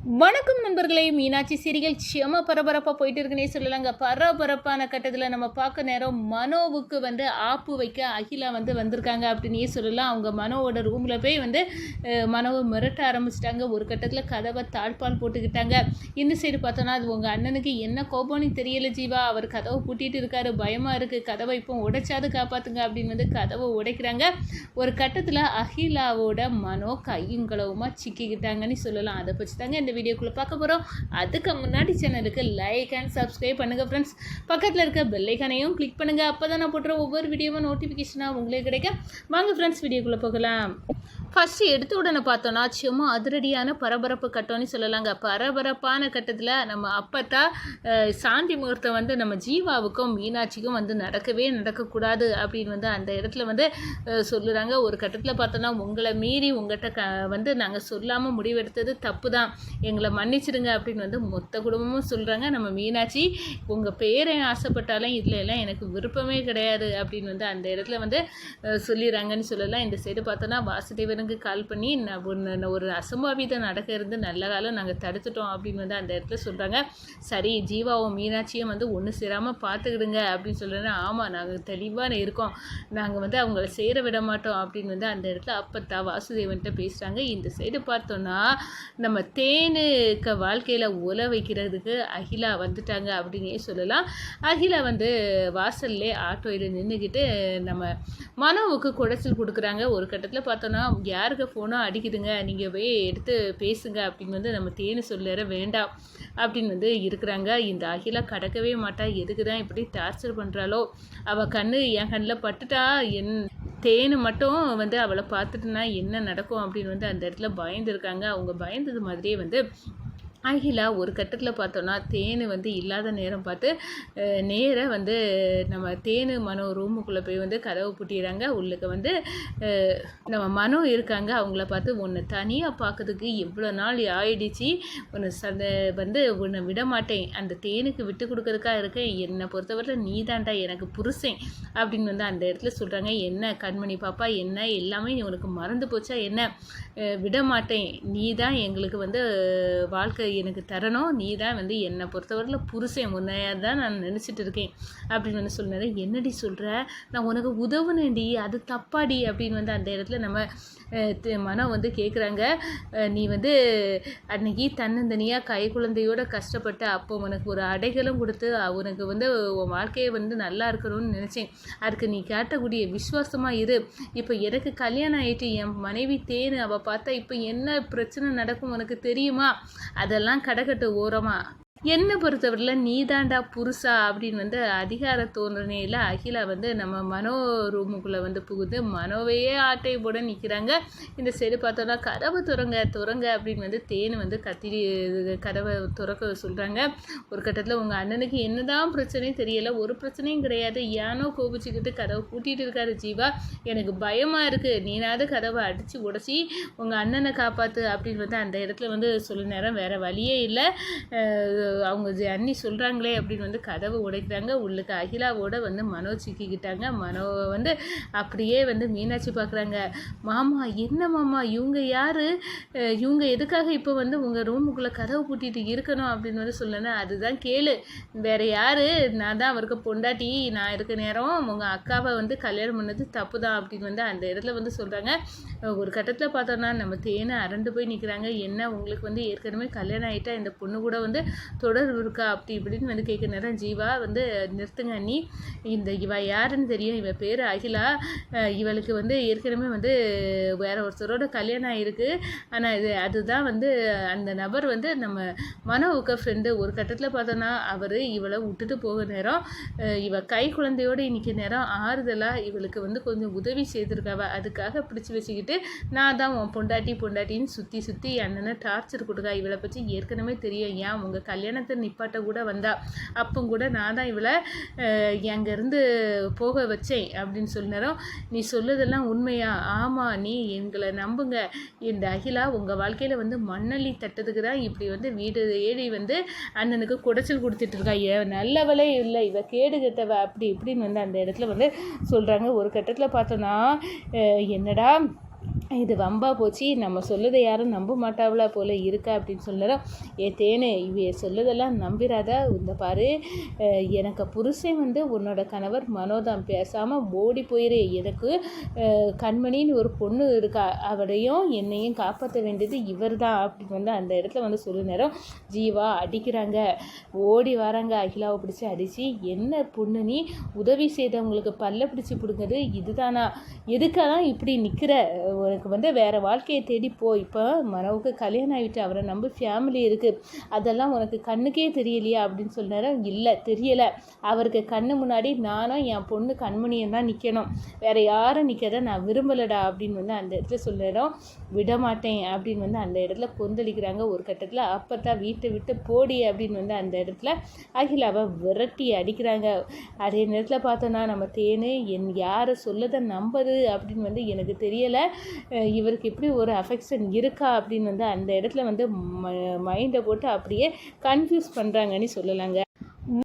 வணக்கம் நண்பர்களே. மீனாட்சி சீரியல் செம பரபரப்பாக போயிட்டு இருக்குன்னே சொல்லலாங்க. பரபரப்பான கட்டத்தில் நம்ம பார்க்க நேரம் மனோவுக்கு ஆப்பு வைக்க அகிலா வந்திருக்காங்க அப்படின்னே சொல்லலாம். அவங்க மனோவோட ரூமில் போய் மனோவை மிரட்ட ஆரம்பிச்சிட்டாங்க. ஒரு கட்டத்தில் கதவை தாழ்பால் போட்டுக்கிட்டாங்க. இந்த சைடு பார்த்தோன்னா அது உங்கள் அண்ணனுக்கு என்ன கோபம்னு தெரியல ஜீவா. அவர் கதவை பூட்டிகிட்டு இருக்காரு, பயமாக இருக்குது, கதவை இப்போ உடைச்சாது காப்பாற்றுங்க அப்படின்னு கதவை உடைக்கிறாங்க. ஒரு கட்டத்தில் அகிலாவோட மனோ கையும் களவுமா சிக்கிக்கிட்டாங்கன்னு சொல்லலாம். அதை பற்றி தாங்க இந்த வீடியோக்குள்ளே பார்க்க போகிறோம். அதுக்கு முன்னாடி சேனலுக்கு லைக் அண்ட் சப்ஸ்கிரைப் பண்ணுங்கள் ஃப்ரெண்ட்ஸ். பக்கத்தில் இருக்க பெல் ஐகானையும் கிளிக் பண்ணுங்கள். அப்போ தான் நான் போடுற ஒவ்வொரு வீடியோவும் நோட்டிஃபிகேஷனாக உங்களுக்கு கிடைக்கும். வாங்க ஃப்ரெண்ட்ஸ், வீடியோக்குள்ளே போகலாம். ஃபஸ்ட்டு எடுத்த உடனே பார்த்தோன்னா சும்மா அதிரடியான பரபரப்பு கட்டம்னு சொல்லலாங்க. பரபரப்பான கட்டத்தில் நம்ம அப்பத்தா சாந்தி முகூர்த்தம் நம்ம ஜீவாவுக்கும் மீனாட்சிக்கும் நடக்கவே நடக்கக்கூடாது அப்படின்னு அந்த இடத்துல சொல்லுறாங்க. ஒரு கட்டத்தில் பார்த்தோன்னா உங்களை மீறி உங்கள்கிட்ட நாங்கள் சொல்லாமல் முடிவெடுத்தது தப்பு தான், எங்களை மன்னிச்சிடுங்க அப்படின்னு மொத்த குடும்பமும் சொல்கிறாங்க. நம்ம மீனாட்சி உங்கள் பேரை ஆசைப்பட்டாலும் இதில் எல்லாம் எனக்கு விருப்பமே கிடையாது அப்படின்னு அந்த இடத்துல சொல்லிடுறாங்கன்னு சொல்லலாம். இந்த சைடு பார்த்தோன்னா வாசுதேவனுக்கு கால் பண்ணி ஒரு அசம்பாவிதம் நடக்க இருந்து நல்ல காலம் நாங்கள் தடுத்துட்டோம் அப்படின்னு அந்த இடத்துல சொல்கிறாங்க. சரி, ஜீவாவும் மீனாட்சியும் ஒன்று சேராமல் பார்த்துக்கிடுங்க அப்படின்னு சொல்கிறாங்க. ஆமாம், நாங்கள் தெளிவாக இருக்கோம், நாங்கள் அவங்கள சேர விட மாட்டோம் அப்படின்னு அந்த இடத்துல அப்பத்தா வாசுதேவன்கிட்ட பேசுகிறாங்க. இந்த சைடு பார்த்தோன்னா நம்ம தேனுக்கு வாழ்க்கையில் உல வைக்கிறதுக்கு அகிலா வந்துட்டாங்க அப்படின்னே சொல்லலாம். அகிலா வாசல்லே ஆட்டோயில் நின்றுக்கிட்டு நம்ம மனோவுக்கு குடைச்சல் கொடுக்குறாங்க. ஒரு கட்டத்தில் பார்த்தோன்னா யாருக்கு ஃபோனோ அடிக்குதுங்க, நீங்கள் போய் எடுத்து பேசுங்க அப்படின்னு நம்ம தேனு சொல்லிட வேண்டாம் அப்படின்னு இருக்கிறாங்க. இந்த அகிலா கடக்கவே மாட்டா. எதுக்கு தான் இப்படி டார்ச்சர் பண்ணுறாளோ, அவள் கண்ணு என் கண்ணில் பட்டுட்டா தேனு மட்டும் அவளை பார்த்துட்டுனா என்ன நடக்கும் அப்படின்னு அந்த இடத்துல பயந்துருக்காங்க. அவங்க பயந்தது மாதிரியே அகிலா ஒரு கட்டத்தில் பார்த்தோன்னா தேனு இல்லாத நேரம் பார்த்து நேராக நம்ம தேனு மனோ ரூமுக்குள்ளே போய் கதவை பூட்டிடுறாங்க. உள்ளுக்கு நம்ம மனோ இருக்காங்க. அவங்கள பார்த்து உன்னை தனியாக பார்க்கறதுக்கு எவ்வளோ நாள் ஆயிடுச்சு, உன்னை உன்னை விட மாட்டேன், அந்த தேனுக்கு விட்டு கொடுக்கறதுக்காக இருக்கேன், என்னை பொறுத்தவரை நீ தாண்டா எனக்கு புருஷன் அப்படின்னு அந்த இடத்துல சொல்கிறாங்க. என்ன கண்மணி பாப்பா, என்ன எல்லாமே உனக்கு மறந்து போச்சா என்ன, விட மாட்டேன், நீ தான் எங்களுக்கு வாழ்க்கை எனக்கு தரணும், நீ தான் என்னை பொறுத்தவரையில் புருஷன், உன்னையாக தான் நான் நினச்சிட்டு இருக்கேன் அப்படின்னு சொன்னார். என்னடி சொல்கிற, நான் உனக்கு உதவுனேன்டி, அது தப்பாடி அப்படின்னு அந்த இடத்துல நம்ம மனம் கேட்குறாங்க. நீ அன்னைக்கு தன்னந்தனியாக கை குழந்தையோடு கஷ்டப்பட்டு அப்போ உனக்கு ஒரு அடைகளும் கொடுத்து உனக்கு உன் வாழ்க்கையை நல்லா இருக்கணும்னு நினச்சேன், அதுக்கு நீ காட்டக்கூடிய விசுவாசமாக இரு. இப்போ எனக்கு கல்யாணம் ஆகிட்டு என் மனைவி தேனு, அவள் பார்த்தா இப்போ என்ன பிரச்சனை நடக்கும் உனக்கு தெரியுமா, அதெல்லாம் கடக்கட்டு ஓரமா, என்னை பொறுத்தவரையில் நீ தாண்டா புருஷா அப்படின்னு அதிகார தோன்றனையில் அகிலா நம்ம மனோ ரூமுக்குள்ளே புகுந்து மனோவையே ஆட்டை போட நிற்கிறாங்க. இந்த சைடு பார்த்தோன்னா கதவை துறங்க அப்படின்னு தேனு கத்தி கதவை துறக்க சொல்கிறாங்க. ஒரு கட்டத்தில் உங்கள் அண்ணனுக்கு என்னதான் பிரச்சனையும் தெரியலை, ஒரு பிரச்சனையும் கிடையாது, ஏனோ கோபிச்சுக்கிட்டு கதவை பூட்டிகிட்டு இருக்காரு ஜீவா, எனக்கு பயமாக இருக்குது, நீனாவது கதவை அடித்து உடச்சி உங்கள் அண்ணனை காப்பாற்று அப்படின்னு அந்த இடத்துல சொல்ல நேரம் வேறு வழியே இல்லை. அவங்க அண்ணி சொல்கிறாங்களே அப்படின்னு கதவை உடைக்கிறாங்க. உள்ளுக்கு அகிலாவோட மனோ சிக்கிக்கிட்டாங்க. மனோவை அப்படியே மீனாட்சி பார்க்குறாங்க. மாமா என்ன மாமா, இவங்க யார், இவங்க எதுக்காக இப்போ உங்கள் ரூமுக்குள்ளே கதவை பூட்டிட்டு இருக்கணும் அப்படின்னு சொல்லணும். அதுதான் கேளு, வேறு யார், நான் தான் அவருக்கு பொண்டாட்டி, நான் இருக்க நேரம் உங்கள் அக்காவை கல்யாணம் பண்ணது தப்பு தான் அப்படின்னு அந்த இடத்துல சொல்கிறாங்க. ஒரு கட்டத்தில் பார்த்தோன்னா நம்ம தேனை அரண்டு போய் நிற்கிறாங்க. என்ன உங்களுக்கு ஏற்கனவே கல்யாணம் ஆகிட்டா, இந்த பொண்ணு கூட தொடர்பு இருக்கா அப்படி இப்படின்னு கேட்குற நேரம் ஜீவா நிறுத்துங்க அண்ணி, இவ யாருன்னு தெரியும், இவ பேர் அகிலா, இவளுக்கு ஏற்கனவே வேற ஒருத்தரோட கல்யாணம் ஆகிருக்கு, ஆனால் அதுதான் அந்த நபர் நம்ம மனோவுக்கு ஃப்ரெண்டு. ஒரு கட்டத்தில் பார்த்தோன்னா அவர் இவளை விட்டுட்டு போக நேரம் இவ கை குழந்தையோடு இன்னைக்கு நேரம் ஆறுதலாக இவளுக்கு கொஞ்சம் உதவி செய்திருக்காவ, அதுக்காக பிடிச்சி வச்சுக்கிட்டு நான் தான் உன் பொண்டாட்டின்னு சுற்றி அண்ணனை டார்ச்சர் கொடுக்கா, இவளை பற்றி ஏற்கனவே தெரியும், ஏன் உங்கள் கல்யாணத்தை நிப்பாட்ட கூட வந்தா, அப்போ கூட நான் தான் இவளை அங்கேருந்து போக வச்சேன் அப்படின்னு சொன்னாரோ. நீ சொல்லுதெல்லாம் உண்மையா? ஆமாம், நீ எங்களை நம்புங்க, இந்த அகிலா உங்கள் வாழ்க்கையில் மண்ணள்ளி தட்டதுக்கு தான் இப்படி வீடு ஏறி அண்ணனுக்கு குடைச்சல் கொடுத்துட்டு இருக்கா, நல்லவளே இல்லை, இவ கேடு கெட்டவ அப்படி இப்படின்னு அந்த இடத்துல சொல்கிறாங்க. ஒரு கட்டத்தில் பார்த்தோன்னா என்னடா இது வம்பா போச்சு, நம்ம சொல்லுதை யாரும் நம்ப மாட்டாவளா போல இருக்கா அப்படின்னு சொன்னாலும், தேனு இவ சொல்லுதெல்லாம் நம்பிராத, இந்த பாரு எனக்கு புருஷன் வந்து உன்னோட கணவர் மனோதான், பேசாமல் ஓடி போயிரு, எனக்கு கண்மணின்னு ஒரு பொண்ணு இருக்கா, அவரையும் என்னையும் காப்பாற்ற வேண்டியது இவர் தான் அப்படின்னு வந்து அந்த இடத்துல வந்து சொல்ல நேரம் ஜீவா அடிக்கிறாங்க, ஓடி வராங்க, அகிலாவை பிடிச்சி அடித்து, என்ன பொண்ணு நீ உதவி செய்தவங்களுக்கு பல்ல பிடிச்சி பிடுங்கிறது இதுதானா, எதுக்காக இப்படி நிற்கிற, உனக்கு வந்து வேறு வாழ்க்கையை தேடிப்போ, இப்போ மனோவுக்கு கல்யாணம் ஆகிட்டு அவரை நம்ப ஃபேமிலி இருக்குது, அதெல்லாம் உனக்கு கண்ணுக்கே தெரியலையா அப்படின்னு சொன்னார். இல்லை தெரியலை, அவருக்கு கண்ணு முன்னாடி நானும் என் பொண்ணு கண்மணியும் தான் நிற்கணும், வேறு யாரும் நிற்கிறத நான் விரும்பலடா அப்படின்னு வந்து அந்த இடத்துல சொல்லிடும். விடமாட்டேன் அப்படின்னு வந்து அந்த இடத்துல கொந்தளிக்கிறாங்க ஒரு கட்டத்தில். அப்போ வீட்டை விட்டு போடி அப்படின்னு வந்து அந்த இடத்துல அகிலாவை விரட்டி அடிக்கிறாங்க. அதே நேரத்தில் பார்த்தோன்னா நம்ம தேனு யாரை சொல்லதை நம்பது அப்படின்னு வந்து எனக்கு தெரியலை, இவருக்கு இப்படி ஒரு அஃபெக்ஷன் இருக்கா அப்படின்னு வந்து அந்த இடத்துல வந்து மைண்டை போட்டு அப்படியே கன்ஃபியூஸ் பண்ணுறாங்கன்னு சொல்லலாங்க.